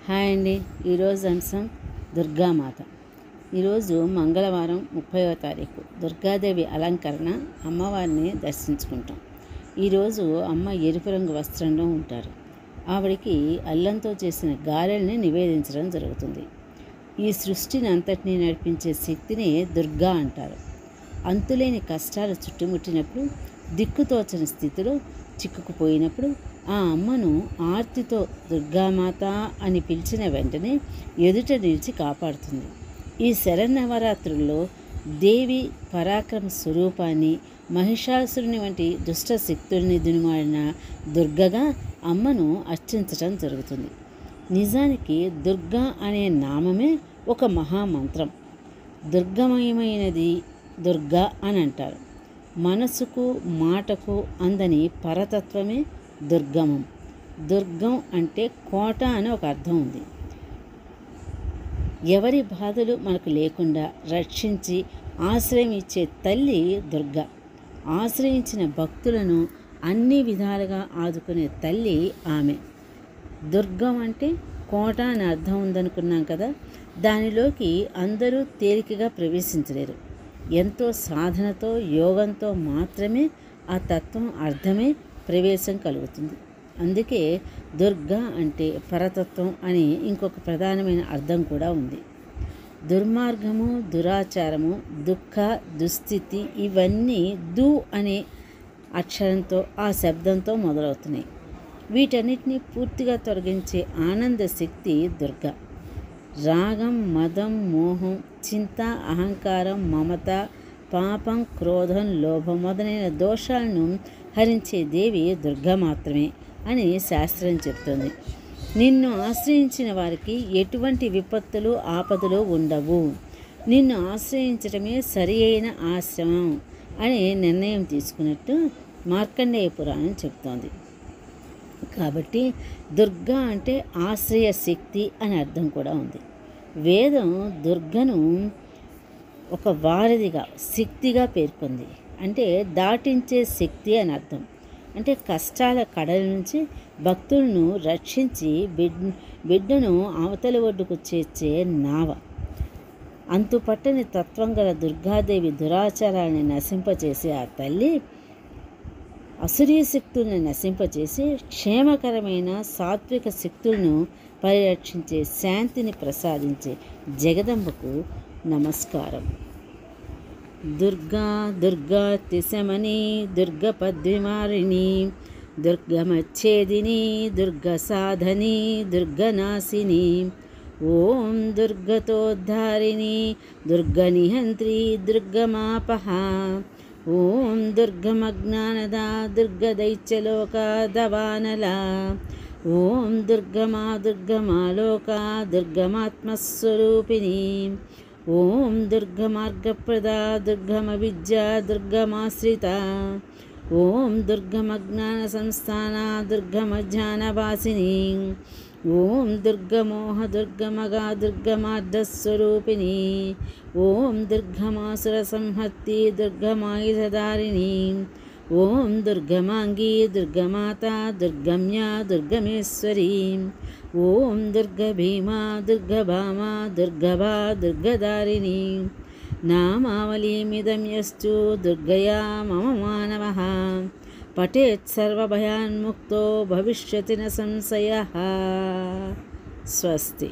Hi అండి. ఈరోజు అంశం దుర్గామాత. ఈరోజు మంగళవారం 30వ తారీఖు. దుర్గాదేవి అలంకరణ, అమ్మవారిని దర్శించుకుంటాం. ఈరోజు అమ్మ ఎరుపు రంగు వస్త్రంలో ఉంటారు. ఆవిడికి అల్లంతో చేసిన గారెల్ని నివేదించడం జరుగుతుంది. ఈ సృష్టిని అంతటినీ నడిపించే శక్తిని దుర్గా అంటారు. అంతులేని కష్టాలు చుట్టుముట్టినప్పుడు, దిక్కుతోచని స్థితిలో చిక్కుకుపోయినప్పుడు ఆ అమ్మను ఆర్తితో దుర్గామాత అని పిలిచిన వెంటనే ఎదుట నిలిచి కాపాడుతుంది. ఈ శరన్నవరాత్రుల్లో దేవి పరాక్రమ స్వరూపాన్ని, మహిషాసురుని వంటి దుష్ట శక్తుల్ని దునిమాడిన దుర్గగా అమ్మను అర్చించటం జరుగుతుంది. నిజానికి దుర్గా అనే నామమే ఒక మహామంత్రం. దుర్గమయమైనది దుర్గా అని అంటారు. మనసుకు మాటకు అందని పరతత్వమే దుర్గమం. దుర్గం అంటే కోట అని ఒక అర్థం ఉంది. ఎవరి బాధలు మనకు లేకుండా రక్షించి ఆశ్రయం ఇచ్చే తల్లి దుర్గ. ఆశ్రయించిన భక్తులను అన్ని విధాలుగా ఆదుకునే తల్లి ఆమె. దుర్గం అంటే కోట అని అర్థం ఉందనుకున్నాం కదా. దానిలోకి అందరూ తేలికగా ప్రవేశించలేరు. ఎంతో సాధనతో, యోగంతో మాత్రమే ఆ తత్వం అర్థమే ప్రవేశం కలుగుతుంది. అందుకే దుర్గా అంటే పరతత్వం అని ఇంకొక ప్రధానమైన అర్థం కూడా ఉంది. దుర్మార్గము, దురాచారము, దుఃఖ, దుస్థితి ఇవన్నీ దు అనే అక్షరంతో, ఆ శబ్దంతో మొదలవుతున్నాయి. వీటన్నిటినీ పూర్తిగా తొలగించే ఆనంద శక్తి దుర్గా. రాగం, మదం, మోహం, చింత, అహంకారం, మమత, పాపం, క్రోధం, లోభం మొదలైన దోషాలను హరించే దేవి దుర్గా మాత్రమే అని శాస్త్రం చెప్తుంది. నిన్ను ఆశ్రయించిన వారికి ఎటువంటి విపత్తులు, ఆపదలు ఉండవు. నిన్ను ఆశ్రయించడమే సరి అయిన ఆశ్రమం అని నిర్ణయం తీసుకున్నట్టు మార్కండేయ పురాణం చెప్తోంది. కాబట్టి దుర్గా అంటే ఆశ్రయ శక్తి అని అర్థం కూడా ఉంది. వేదం దుర్గను ఒక వారధిగా, శక్తిగా పేర్కొంది. అంటే దాటించే శక్తి అని అర్థం. అంటే కష్టాల కడల నుంచి భక్తులను రక్షించి బిడ్డను అవతలి ఒడ్డుకు చేర్చే నావ. అంతుపట్టని తత్వం గల దుర్గాదేవి దురాచారాన్ని నశింపచేసే ఆ తల్లి అసురీయ శక్తుల్ని నశింపచేసి క్షేమకరమైన సాత్విక శక్తులను పరిరక్షించే, శాంతిని ప్రసాదించే జగదంబకు నమస్కారం. దుర్గా దుర్గా త్రిశమని, దుర్గపద్విమారిణి, దుర్గమచ్ఛేదిని, దుర్గసాధని, దుర్గనాశిని. ఓం దుర్గతోద్ధారిణి, దుర్గనిహంత్రి, దుర్గమాపహ. ఓం దుర్గమజ్ఞానదా, దుర్గదైత్యలోకా దవానలా. ఓం దుర్గమా దుర్గమాలోకా, దుర్గమాత్మస్వరూపిణి. ఓం దుర్గమార్గప్రదా, దుర్గమవిద్యా, దుర్గమాశ్రిత. ఓం దుర్గమజ్ఞాన సంస్థాన, దుర్గమజ్ఞానవాసిని. ఓం దుర్గమోహ దుర్గమగా, దుర్గమార్ధస్వరూపిణి. ఓం దుర్గమాసుర సంహత్తి, దుర్గమాయుధధారిణి. ఓం దుర్గమాంగీ, దుర్గమాత, దుర్గమ్యా, దుర్గమేశ్వరీ. ఓం దుర్గభీమా, దుర్గభామా, దుర్గభా, దుర్గధారిణి. నామావళీమిదం యస్తు దుర్గయా మమ మానవః పఠేత్ సర్వభయాన్ముక్తో భవిష్యతి న సంశయః. స్వస్తి.